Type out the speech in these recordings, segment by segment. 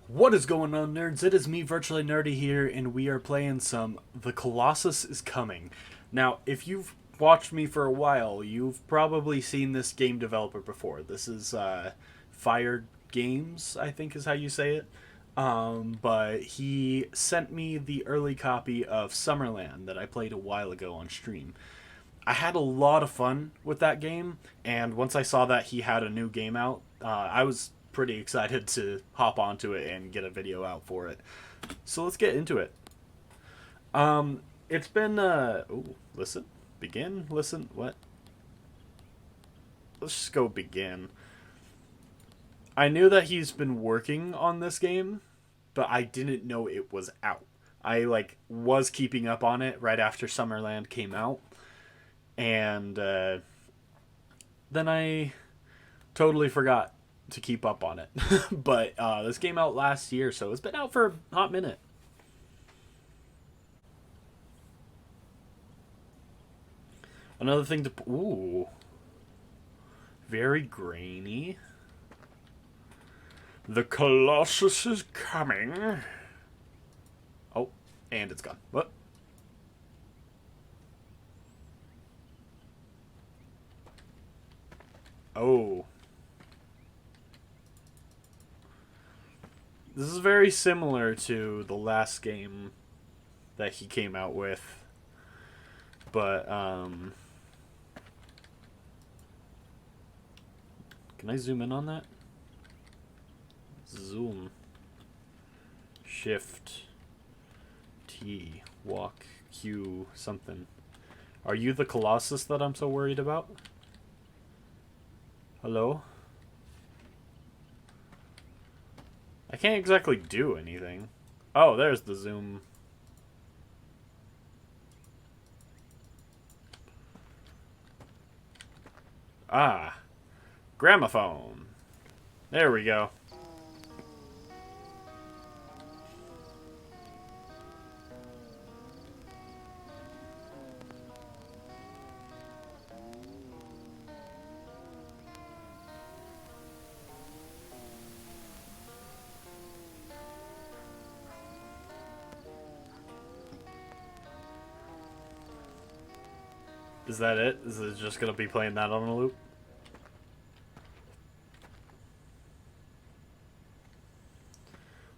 What is going on, nerds? It is me, Virtually.Nerdy here, and we are playing some The Colossus is Coming. Now, if you've watched me for a while, you've probably seen this game developer before. This is Fire Games, I think is how you say it. But he sent me the early copy of Summerland that I played a while ago on stream. I had a lot of fun with that game, and once I saw that he had a new game out, I was pretty excited to hop onto it and get a video out for it. So let's get into it. It's been listen, begin, listen, what? Let's just go begin. I knew that he's been working on this game, but I didn't know it was out. I was keeping up on it right after Summerland came out, and then I totally forgot to keep up on it. But this came out last year, so it's been out for a hot minute. Another thing to... Ooh. Very grainy. The Colossus is coming. Oh, and it's gone. What? Oh. This is very similar to the last game that he came out with. But, can I zoom in on that? Zoom. Shift. T. Walk. Q. Something. Are you the Colossus that I'm so worried about? Hello? I can't exactly do anything. Oh, there's the zoom. Ah. Gramophone. There we go. Is that it? Is it just gonna be playing that on a loop?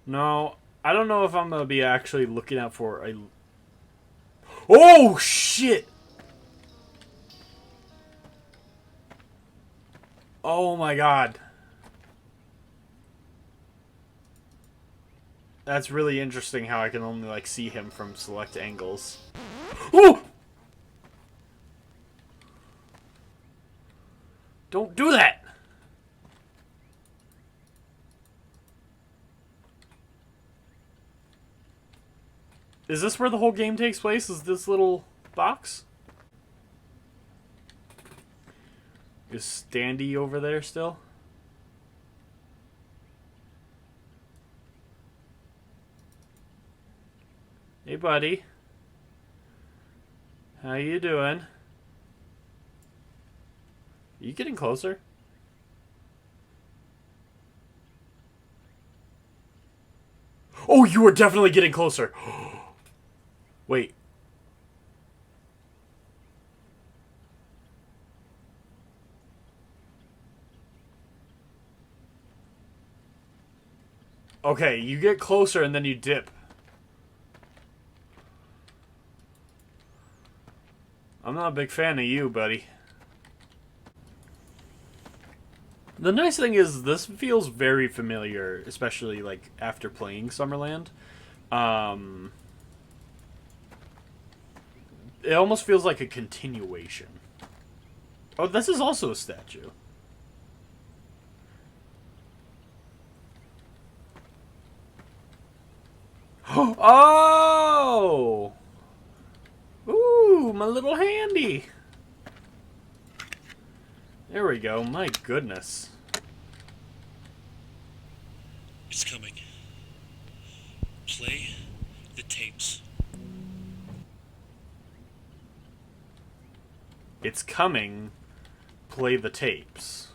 No, I don't know if I'm gonna be actually looking out for a... Oh, shit! Oh my god. That's really interesting how I can only, see him from select angles. Oh! Don't do that! Is this where the whole game takes place? Is this little box? Is Standy over there still? Hey, buddy. How you doing? Are you getting closer? Oh, you are definitely getting closer. Wait. Okay, you get closer and then you dip. I'm not a big fan of you, buddy. The nice thing is this feels very familiar, especially after playing Summerland. Um, it almost feels like a continuation. Oh, this is also a statue. Oh! Ooh, my little handy. There we go. My goodness. It's coming. Play the tapes. It's coming. Play the tapes.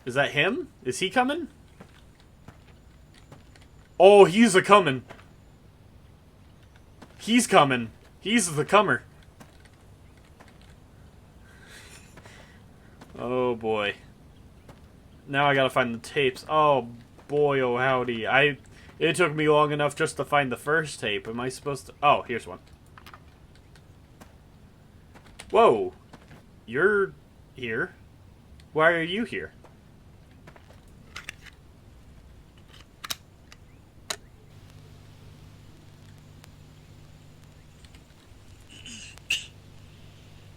Is that him? Is he coming? Oh, he's a coming. He's coming. He's the comer. Oh boy. Now I gotta find the tapes. Oh boy, oh howdy. It took me long enough just to find the first tape. Am I supposed to... Oh, here's one. Whoa. You're here? Why are you here?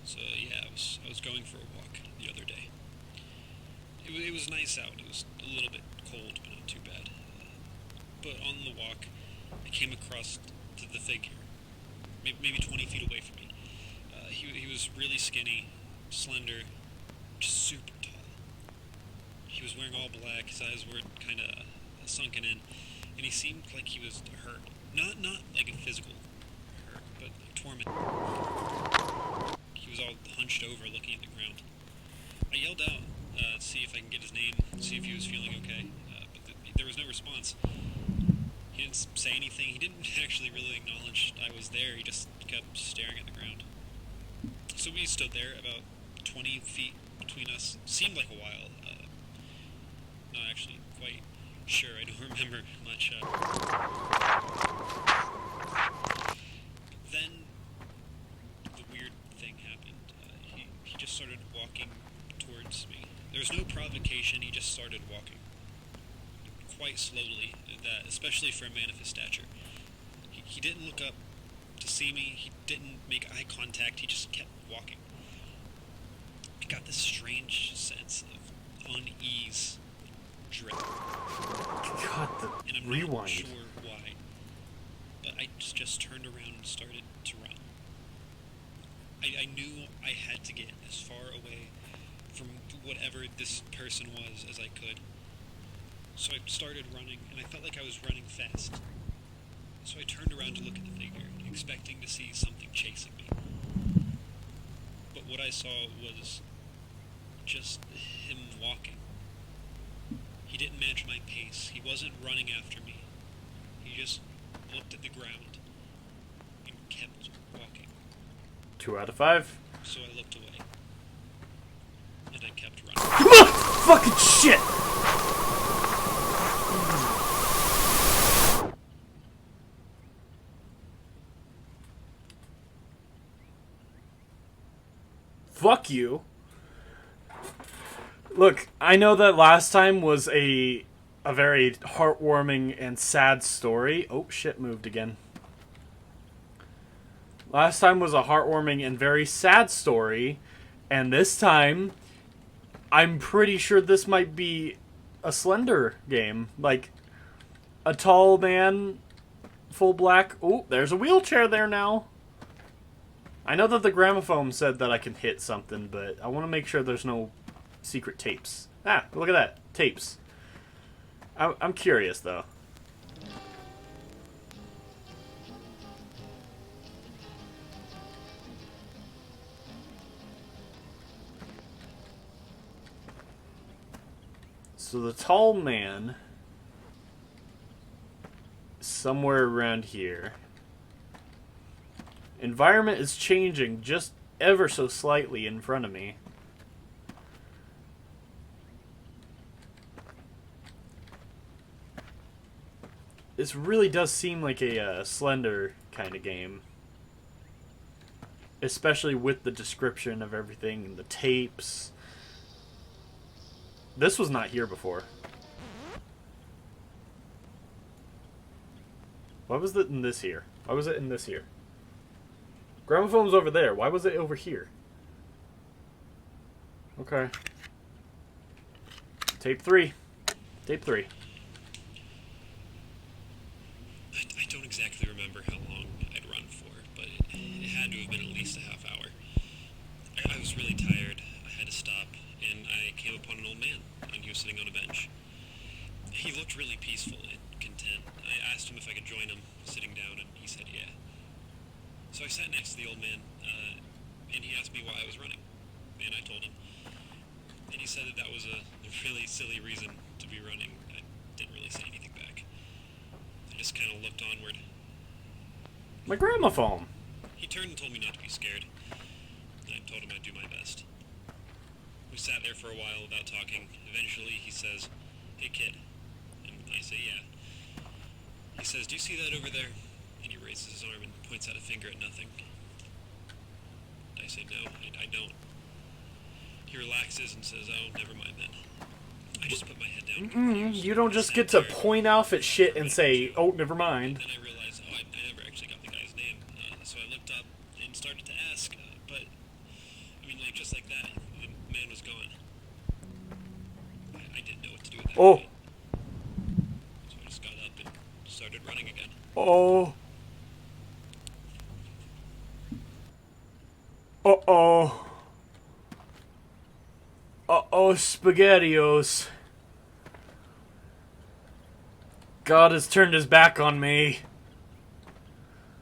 So yeah, I was going for a walk the other day. It was nice out. It was a little bit cold, but not too bad. But on the walk, I came across the figure, maybe 20 feet away from me. He was really skinny, slender, just super tall. He was wearing all black. His eyes were kind of sunken in, and he seemed like he was hurt. Not like a physical hurt, but tormented. He was all hunched over, looking at the ground. I yelled out to see if I can get his name, see if he was feeling okay, but there was no response. He didn't say anything. He didn't actually really acknowledge I was there. He just kept staring at the ground. So we stood there, about 20 feet between us. Seemed like a while. Not actually quite sure. I don't remember much. Then the weird thing happened. He just started walking towards me. There was no provocation. He just started walking quite slowly. That, especially for a man of his stature. He didn't look up to see me. He didn't make eye contact. He just kept walking. I got this strange sense of unease, dread. God, And I'm rewind. not sure why. But I just turned around and started to run. I knew I had to get as far away from whatever this person was as I could. So I started running, and I felt like I was running fast. So I turned around to look at the figure, expecting to see something chasing me. But what I saw was just him walking. He didn't match my pace. He wasn't running after me. He just looked at the ground and kept walking. 2 out of 5. So I looked away. And I kept running. Fucking shit! Fuck you. Look, I know that last time was a very heartwarming and sad story. Oh, shit moved again. Last time was a heartwarming and very sad story, and this time, I'm pretty sure this might be a Slender game. Like, a tall man, full black. Oh, there's a wheelchair there now. I know that the gramophone said that I can hit something, but I want to make sure there's no secret tapes. Ah, look at that. Tapes. I'm curious, though. So the tall man is somewhere around here. Environment is changing just ever so slightly in front of me. This really does seem like a Slender kind of game. Especially with the description of everything and the tapes. This was not here before. Why was it in this here? Why was it in this here? Gramophone's over there. Why was it over here? Okay. Tape 3. Tape 3. I don't exactly remember how long I'd run for, but it had to have been at least a half hour. I was really tired. I had to stop, and I came upon an old man, and he was sitting on a bench. He looked really peaceful and content. I asked him if I could join him, sitting down, and he said yeah. So I sat next to the old man, and he asked me why I was running, and I told him. And he said that was a really silly reason to be running. I didn't really say anything back. I just kind of looked onward. My gramophone. He turned and told me not to be scared. And I told him I'd do my best. We sat there for a while without talking. Eventually he says, "Hey kid." And I say, "Yeah." He says, "Do you see that over there?" And he raises his arm and points out a finger at nothing. I say, "No, I don't." He relaxes and says, "Oh, never mind then." I just put my head down. Confused. You don't just get to point off at shit and say, "Oh, never mind." Then I realized, I never actually got the guy's name. So I looked up and started to ask, but, I mean, like, just like that, the man was gone. I didn't know what to do at that point. So I just got up and started running again. Oh. Uh-oh. Uh-oh, SpaghettiOs. God has turned his back on me.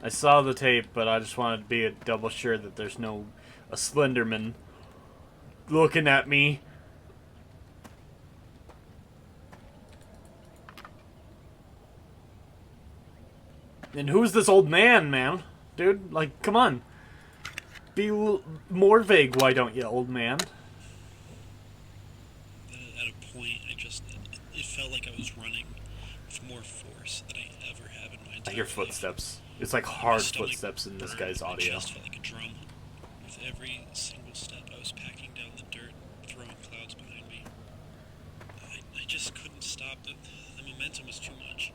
I saw the tape, but I just wanted to be a double sure that there's no a Slenderman looking at me. And who's this old man, Dude, like, come on. Be more vague, why don't you, old man? At a point, it felt like I was running with more force than I ever have in my entire I hear life. footsteps. It's like hard footsteps in this guy's audio. My chest felt like a drum. With every single step, I was packing down the dirt, throwing clouds behind me. I just couldn't stop. The momentum was too much.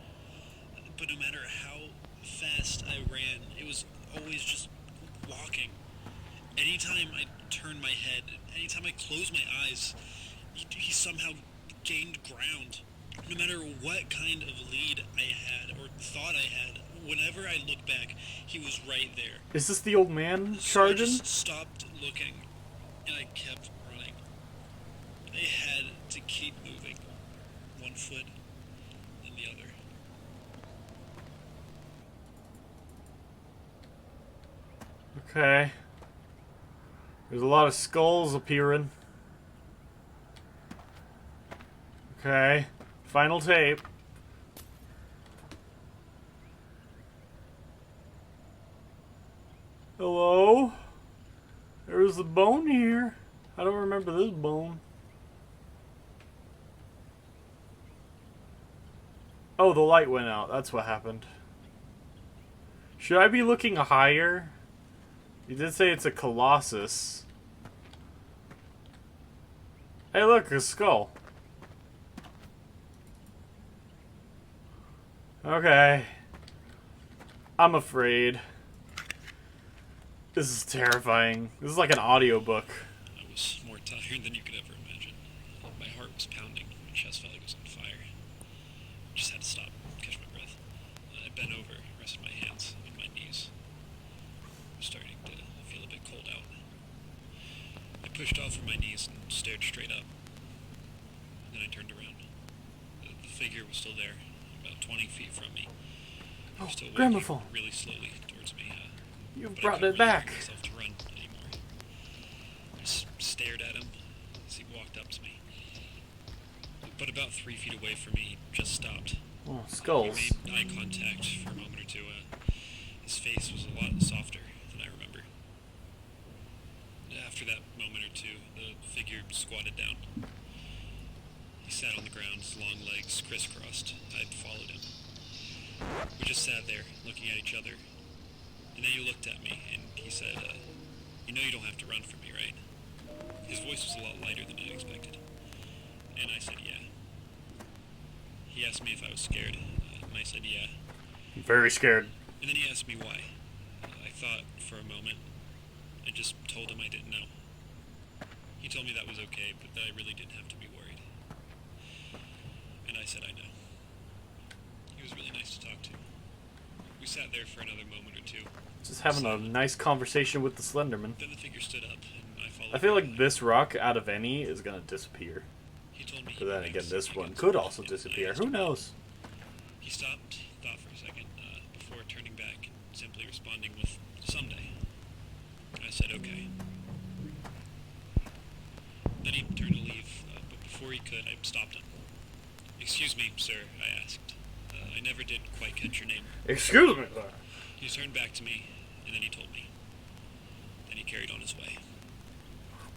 But no matter how fast I ran, it was always just walking. Anytime I turned my head, anytime I closed my eyes, he somehow gained ground. No matter what kind of lead I had or thought I had, whenever I looked back, he was right there. Is this the old man charging? So I just stopped looking, and I kept running. I had to keep moving, one foot then the other. Okay. There's a lot of skulls appearing. Okay. Final tape. Hello? There's a bone here. I don't remember this bone. Oh, the light went out. That's what happened. Should I be looking higher? You did say it's a Colossus. Hey, look, a skull. Okay. I'm afraid. This is terrifying. This is like an audiobook. I was more tired than you could ever imagine. My heart was pounding. My chest felt like it was on fire. I just had to stop, catch my breath. I bent over, rested my hands on my knees. I was starting to feel a bit cold out. I pushed off from my knees and stared straight up. Then I turned around. The figure was still there, about 20 feet from me. It was still gramophone. walking really slowly towards me. You've But brought I it couldn't back. really bring myself to run anymore. I just stared at him as he walked up to me. But about 3 feet away from me, he just stopped. Oh, We skulls. made eye contact for a moment or two. His face was a lot softer than I remember. After that moment or two, the figure squatted down. He sat on the ground, his long legs crisscrossed. I'd followed him. We just sat there, looking at each other. And then he looked at me, and he said, "You know you don't have to run from me, right?" His voice was a lot lighter than I expected. And I said, "Yeah." He asked me if I was scared, and I said, "Yeah." I'm very scared. And then he asked me why. I thought for a moment. I just told him I didn't know. He told me that was okay, but that I really didn't have to be worried. And I said I know. He was really nice to talk to. We sat there for another moment or two. Just having a nice conversation with the Slenderman. Then the figure stood up, and I followed I feel him. like this rock, out of any, is gonna disappear. He told me But then he again, thinks this he one gets could it. also And disappear. I asked Who him why. knows? He stopped, thought for a second, before turning back and simply responding with, "Someday." I said, "Okay." Then he turned to leave, but before before he could, I stopped him. "Excuse me, sir," I asked. "I never did quite catch your name." Excuse me, sir. He turned back to me, and then he told me. Then he carried on his way.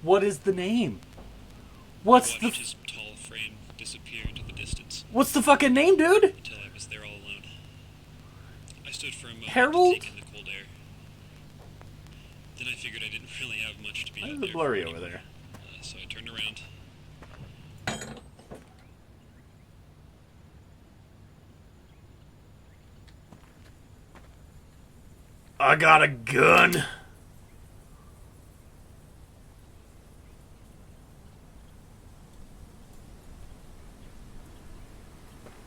What is the name? I watched his tall frame disappear into the distance. What's the fucking name, dude? Until I was there all alone. I stood for a moment Harold? to take in the cold air. Then I figured I didn't really have much to be Why out is there it blurry for over anymore. there? So I turned around. I got a gun.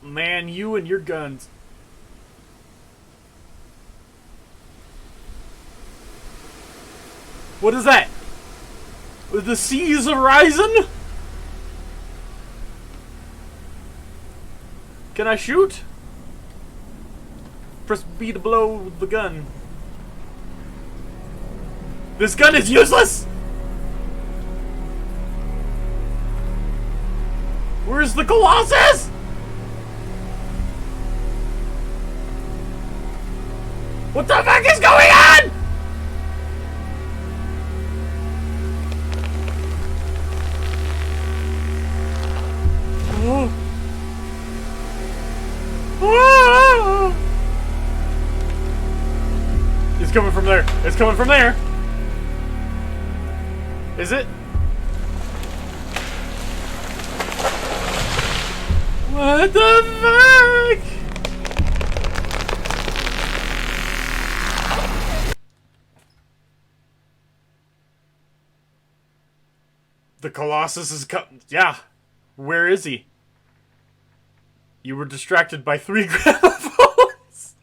Man, you and your guns. What is that? The seas are rising? Can I shoot? Press B to blow the gun. This gun is useless! Where's the Colossus? What the fuck is going on? Oh. Ah. It's coming from there. It's coming from there. Is it? What the fuck? The Colossus is yeah. Where is he? You were distracted by 3 gramophones.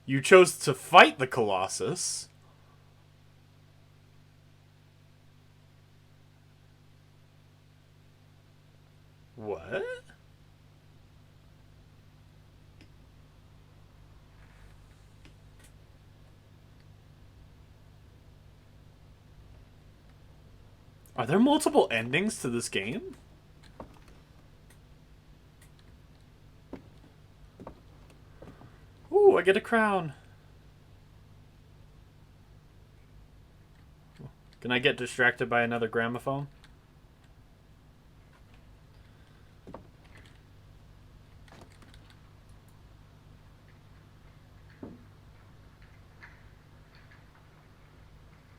You chose to fight the Colossus. What? Are there multiple endings to this game? Ooh, I get a crown. Can I get distracted by another gramophone?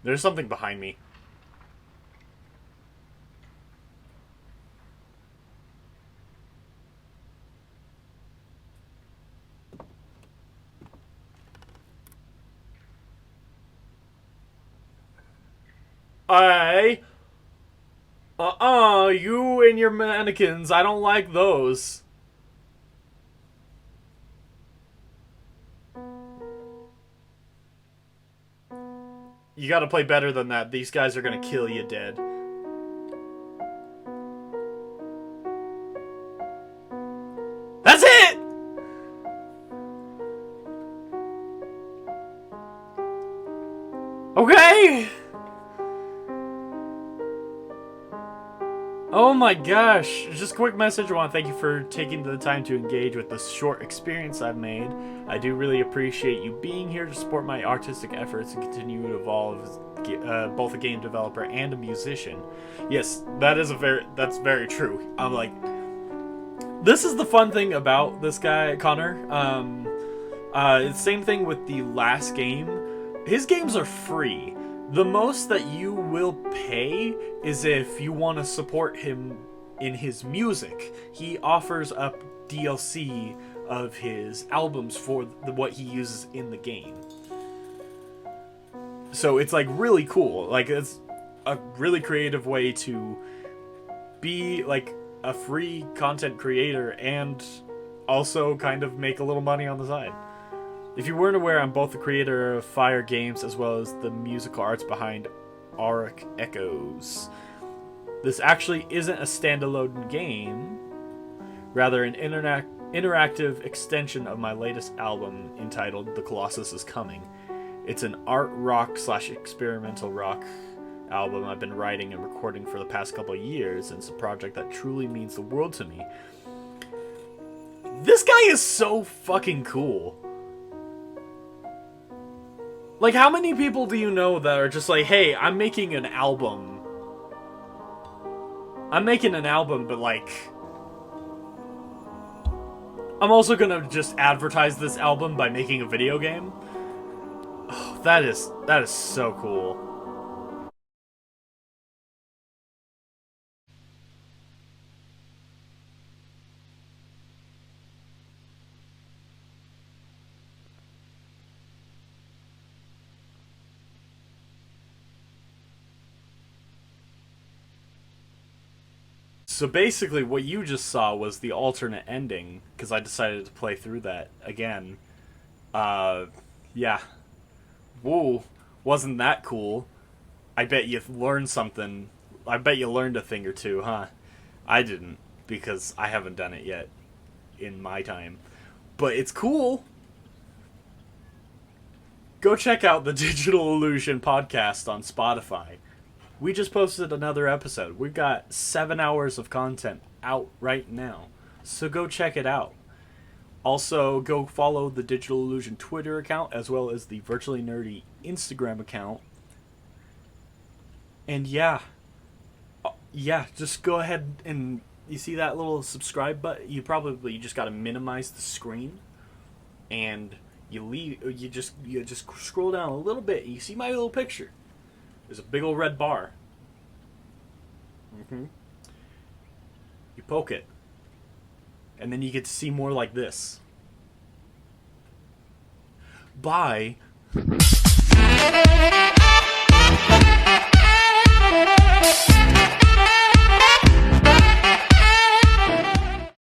There's something behind me. You and your mannequins, I don't like those. You gotta play better than that. These guys are gonna kill you dead. That's it! Okay! Oh my gosh. Just a quick message. I want to thank you for taking the time to engage with this short experience I've made. I do really appreciate you being here to support my artistic efforts and continue to evolve as both a game developer and a musician. Yes, that's very true. I'm like, this is the fun thing about this guy, Connor. It's the same thing with the last game. His games are free. The most that you will pay is if you want to support him in his music. He offers up DLC of his albums for what he uses in the game. So it's like really cool. Like it's a really creative way to be like a free content creator and also kind of make a little money on the side. If you weren't aware, I'm both the creator of Fire Games as well as the musical arts behind Auric Echoes. This actually isn't a standalone game, rather an interactive extension of my latest album entitled The Colossus is Coming. It's an art rock / experimental rock album I've been writing and recording for the past couple of years, and it's a project that truly means the world to me. This guy is so fucking cool. Like, how many people do you know that are just like, hey, I'm making an album. But like, I'm also gonna just advertise this album by making a video game. Oh, that is so cool. So basically, what you just saw was the alternate ending, because I decided to play through that again. Yeah. Whoa, wasn't that cool? I bet you learned something. I bet you learned a thing or two, huh? I didn't, because I haven't done it yet in my time. But it's cool. Go check out the Digital Illusion podcast on Spotify. We just posted another episode. We've got 7 hours of content out right now. So go check it out. Also, go follow the Digital Illusion Twitter account as well as the Virtually Nerdy Instagram account. And yeah, just go ahead and you see that little subscribe button. You just got to minimize the screen, and you just scroll down a little bit. And you see my little picture. There's a big old red bar. You poke it, and then you get to see more like this. Bye.